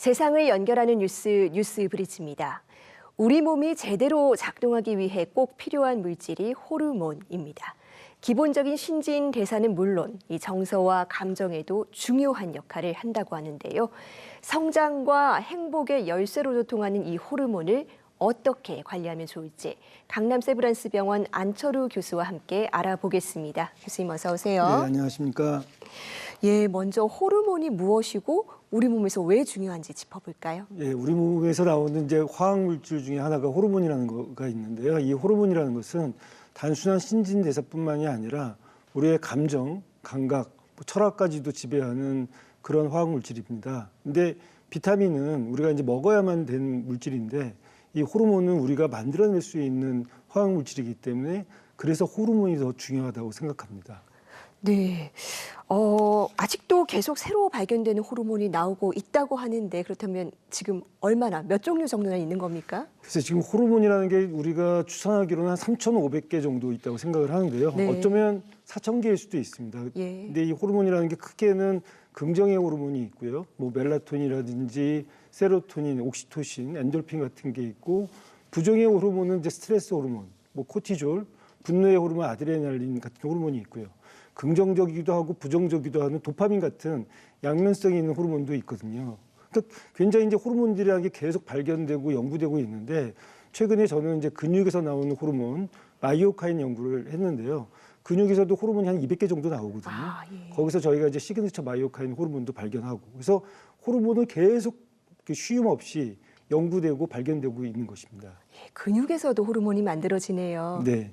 세상을 연결하는 뉴스 브리지입니다. 우리 몸이 제대로 작동하기 위해 꼭 필요한 물질이 호르몬입니다. 기본적인 신진 대사는 물론 이 정서와 감정에도 중요한 역할을 한다고 하는데요. 성장과 행복의 열쇠로도 통하는 이 호르몬을 어떻게 관리하면 좋을지 강남 세브란스 병원 안철우 교수와 함께 알아보겠습니다. 교수님 어서 오세요. 네, 안녕하십니까. 예, 먼저 호르몬이 무엇이고 우리 몸에서 왜 중요한지 짚어볼까요? 예, 우리 몸에서 나오는 이제 화학 물질 중에 하나가 호르몬이라는 거가 있는데요. 이 호르몬이라는 것은 단순한 신진대사뿐만이 아니라 우리의 감정, 감각, 철학까지도 지배하는 그런 화학 물질입니다. 근데 비타민은 우리가 이제 먹어야만 되는 물질인데 이 호르몬은 우리가 만들어낼 수 있는 화학 물질이기 때문에 그래서 호르몬이 더 중요하다고 생각합니다. 네, 아직도 계속 새로 발견되는 호르몬이 나오고 있다고 하는데 그렇다면 지금 얼마나 몇 종류 정도나 있는 겁니까? 그래서 지금 호르몬이라는 게 우리가 추산하기로는 한 3,500개 정도 있다고 생각을 하는데요. 네. 어쩌면 4,000개일 수도 있습니다. 예. 근데 이 호르몬이라는 게 크게는 긍정의 호르몬이 있고요. 뭐 멜라토닌이라든지 세로토닌, 옥시토신, 엔돌핀 같은 게 있고 부정의 호르몬은 이제 스트레스 호르몬, 뭐 코티졸, 분노의 호르몬 아드레날린 같은 호르몬이 있고요. 긍정적이기도 하고 부정적이기도 하는 도파민 같은 양면성이 있는 호르몬도 있거든요. 그러니까 굉장히 이제 호르몬들이라는 게 계속 발견되고 연구되고 있는데 최근에 저는 이제 근육에서 나오는 호르몬 마이오카인 연구를 했는데요. 근육에서도 호르몬이 한 200개 정도 나오거든요. 예. 거기서 저희가 이제 시그니처 마이오카인 호르몬도 발견하고 그래서 호르몬은 계속 쉼 없이 연구되고 발견되고 있는 것입니다. 예, 근육에서도 호르몬이 만들어지네요. 네.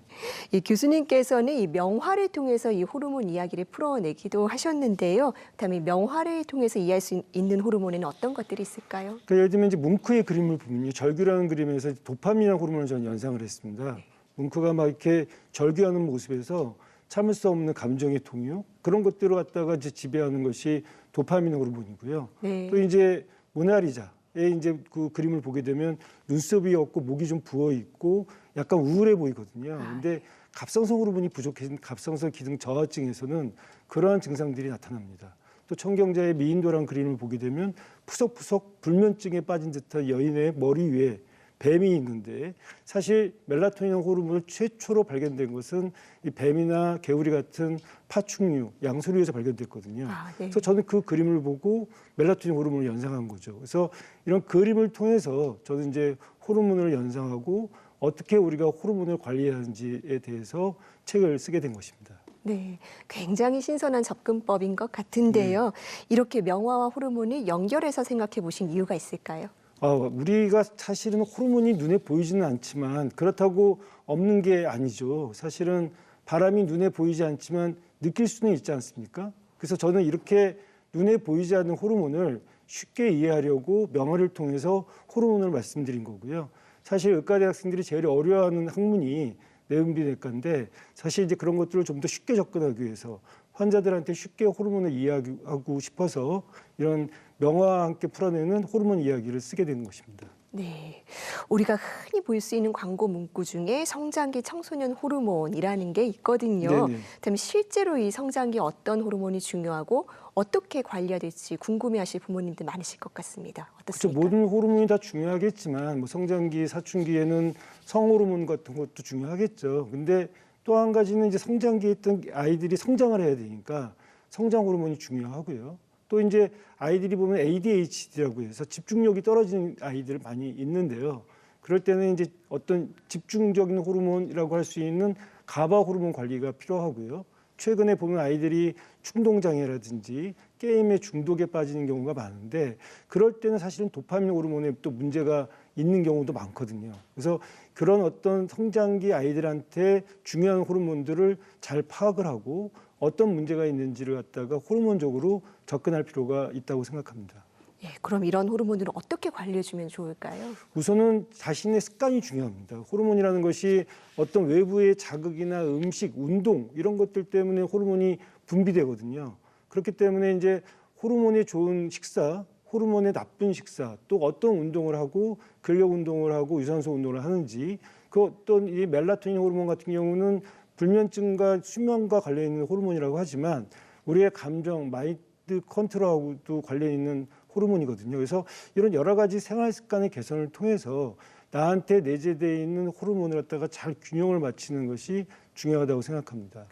이 교수님께서는 이 명화를 통해서 이 호르몬 이야기를 풀어내기도 하셨는데요. 그다음에 명화를 통해서 이해할 수 있는 호르몬에는 어떤 것들이 있을까요? 그러니까 예를 들면 이제 뭉크의 그림을 보면요, 절규라는 그림에서 도파민이라는 호르몬을 저는 연상을 했습니다. 뭉크가 막 이렇게 절규하는 모습에서 참을 수 없는 감정의 동요 그런 것들을 갖다가 이제 지배하는 것이 도파민 호르몬이고요. 네. 또 이제 모나리자. 이제 그 그림을 보게 되면 눈썹이 없고 목이 좀 부어 있고 약간 우울해 보이거든요. 근데 갑상선 호르몬이 부족해진 갑상선 기능 저하증에서는 그러한 증상들이 나타납니다. 또 청경자의 미인도라는 그림을 보게 되면 푸석푸석 불면증에 빠진 듯한 여인의 머리 위에 뱀이 있는데 사실 멜라토닌 호르몬을 최초로 발견된 것은 이 뱀이나 개구리 같은 파충류, 양서류에서 발견됐거든요. 네. 그래서 저는 그 그림을 보고 멜라토닌 호르몬을 연상한 거죠. 그래서 이런 그림을 통해서 저는 이제 호르몬을 연상하고 어떻게 우리가 호르몬을 관리하는지에 대해서 책을 쓰게 된 것입니다. 네, 굉장히 신선한 접근법인 것 같은데요. 이렇게 명화와 호르몬을 연결해서 생각해 보신 이유가 있을까요? 우리가 사실은 호르몬이 눈에 보이지는 않지만 그렇다고 없는 게 아니죠. 사실은 바람이 눈에 보이지 않지만 느낄 수는 있지 않습니까? 그래서 저는 이렇게 눈에 보이지 않는 호르몬을 쉽게 이해하려고 명화를 통해서 호르몬을 말씀드린 거고요. 사실 의과대 학생들이 제일 어려워하는 학문이 내분비내과인데 사실 이제 그런 것들을 좀 더 쉽게 접근하기 위해서 환자들한테 쉽게 호르몬을 이해하고 싶어서 이런 명화와 함께 풀어내는 호르몬 이야기를 쓰게 되는 것입니다. 네, 우리가 흔히 볼 수 있는 광고 문구 중에 성장기 청소년 호르몬이라는 게 있거든요. 네네. 그럼 실제로 이 성장기 어떤 호르몬이 중요하고 어떻게 관리해야 될지 궁금해하실 부모님들 많으실 것 같습니다. 그렇죠. 어떻습니까? 모든 호르몬이 다 중요하겠지만 뭐 성장기, 사춘기에는 성호르몬 같은 것도 중요하겠죠. 근데 또 한 가지는 이제 성장기에 있던 아이들이 성장을 해야 되니까 성장 호르몬이 중요하고요. 또 이제 아이들이 보면 ADHD라고 해서 집중력이 떨어지는 아이들 많이 있는데요. 그럴 때는 이제 어떤 집중적인 호르몬이라고 할 수 있는 가바 호르몬 관리가 필요하고요. 최근에 보면 아이들이 충동장애라든지 게임에 중독에 빠지는 경우가 많은데 그럴 때는 사실은 도파민 호르몬에 또 문제가 있는 경우도 많거든요. 그래서 그런 어떤 성장기 아이들한테 중요한 호르몬들을 잘 파악을 하고 어떤 문제가 있는지를 갖다가 호르몬적으로 접근할 필요가 있다고 생각합니다. 예, 그럼 이런 호르몬들을 어떻게 관리해주면 좋을까요? 우선은 자신의 습관이 중요합니다. 호르몬이라는 것이 어떤 외부의 자극이나 음식, 운동 이런 것들 때문에 호르몬이 분비되거든요. 그렇기 때문에 이제 호르몬에 좋은 식사, 호르몬에 나쁜 식사, 또 어떤 운동을 하고 근력 운동을 하고 유산소 운동을 하는지 그 어떤 이 멜라토닌 호르몬 같은 경우는 불면증과 수면과 관련 있는 호르몬이라고 하지만 우리의 감정, 마인드 컨트롤하고도 관련 있는 호르몬이거든요. 그래서 이런 여러 가지 생활 습관의 개선을 통해서 나한테 내재되어 있는 호르몬을 갖다가 잘 균형을 맞추는 것이 중요하다고 생각합니다.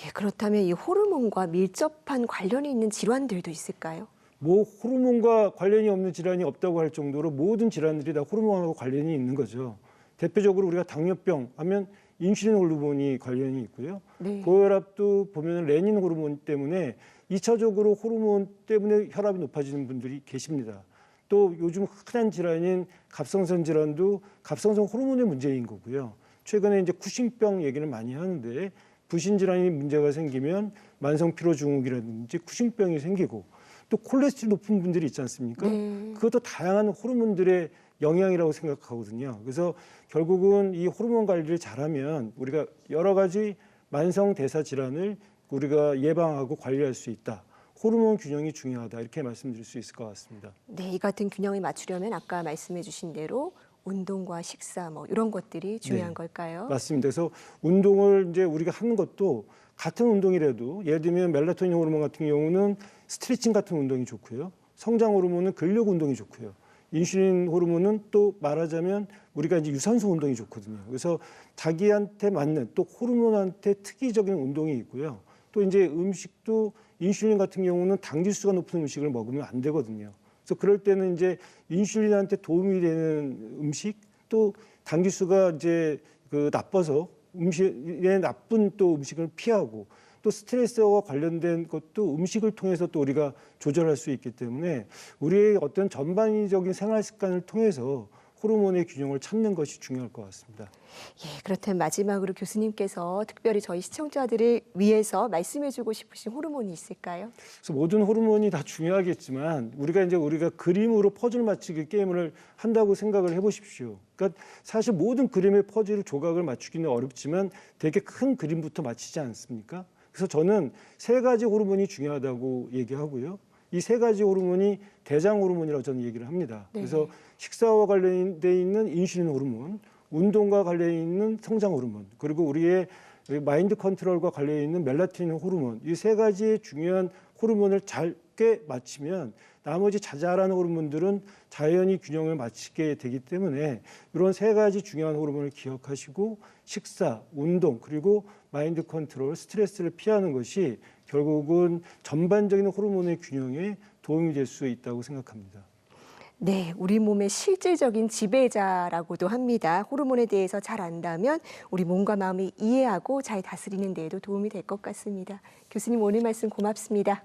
예, 그렇다면 이 호르몬과 밀접한 관련이 있는 질환들도 있을까요? 뭐 호르몬과 관련이 없는 질환이 없다고 할 정도로 모든 질환들이 다 호르몬하고 관련이 있는 거죠. 대표적으로 우리가 당뇨병 하면 인슐린 호르몬이 관련이 있고요. 네. 고혈압도 보면 레닌 호르몬 때문에 2차적으로 호르몬 때문에 혈압이 높아지는 분들이 계십니다. 또 요즘 흔한 질환인 갑상선 질환도 갑상선 호르몬의 문제인 거고요. 최근에 이제 쿠싱병 얘기는 많이 하는데 부신 질환이 문제가 생기면 만성 피로 증후군이라든지 쿠싱병이 생기고 또 콜레스테롤 높은 분들이 있지 않습니까? 그것도 다양한 호르몬들의 영향이라고 생각하거든요. 그래서 결국은 이 호르몬 관리를 잘하면 우리가 여러 가지 만성 대사 질환을 우리가 예방하고 관리할 수 있다. 호르몬 균형이 중요하다. 이렇게 말씀드릴 수 있을 것 같습니다. 네, 이 같은 균형을 맞추려면 아까 말씀해 주신 대로 운동과 식사 뭐 이런 것들이 중요한 네. 걸까요? 맞습니다. 그래서 운동을 이제 우리가 하는 것도 같은 운동이라도 예를 들면 멜라토닌 호르몬 같은 경우는 스트레칭 같은 운동이 좋고요. 성장 호르몬은 근력 운동이 좋고요. 인슐린 호르몬은 또 말하자면 우리가 이제 유산소 운동이 좋거든요. 그래서 자기한테 맞는 또 호르몬한테 특이적인 운동이 있고요. 또 이제 음식도 인슐린 같은 경우는 당지수가 높은 음식을 먹으면 안 되거든요. 그래서 그럴 때는 이제 인슐린한테 도움이 되는 음식 또 당지수가 이제 나빠서 음식에 나쁜 또 음식을 피하고 또 스트레스와 관련된 것도 음식을 통해서 또 우리가 조절할 수 있기 때문에 우리의 어떤 전반적인 생활 습관을 통해서 호르몬의 균형을 찾는 것이 중요할 것 같습니다. 예, 그렇다면 마지막으로 교수님께서 특별히 저희 시청자들을 위해서 말씀해주고 싶으신 호르몬이 있을까요? 그래서 모든 호르몬이 다 중요하겠지만 우리가 그림으로 퍼즐 맞추기 게임을 한다고 생각을 해보십시오. 그러니까 사실 모든 그림의 퍼즐 조각을 맞추기는 어렵지만 되게 큰 그림부터 맞히지 않습니까? 그래서 저는 세 가지 호르몬이 중요하다고 얘기하고요. 이 세 가지 호르몬이 대장 호르몬이라고 저는 얘기를 합니다. 네. 그래서 식사와 관련돼 있는 인슐린 호르몬, 운동과 관련이 있는 성장 호르몬, 그리고 우리의 마인드 컨트롤과 관련이 있는 멜라토닌 호르몬, 이 세 가지의 중요한 호르몬을 잘게 맞추면 나머지 자잘한 호르몬들은 자연히 균형을 맞추게 되기 때문에 이런 세 가지 중요한 호르몬을 기억하시고 식사, 운동, 그리고 마인드 컨트롤, 스트레스를 피하는 것이 결국은 전반적인 호르몬의 균형에 도움이 될 수 있다고 생각합니다. 네, 우리 몸의 실질적인 지배자라고도 합니다. 호르몬에 대해서 잘 안다면 우리 몸과 마음이 이해하고 잘 다스리는 데에도 도움이 될 것 같습니다. 교수님 오늘 말씀 고맙습니다.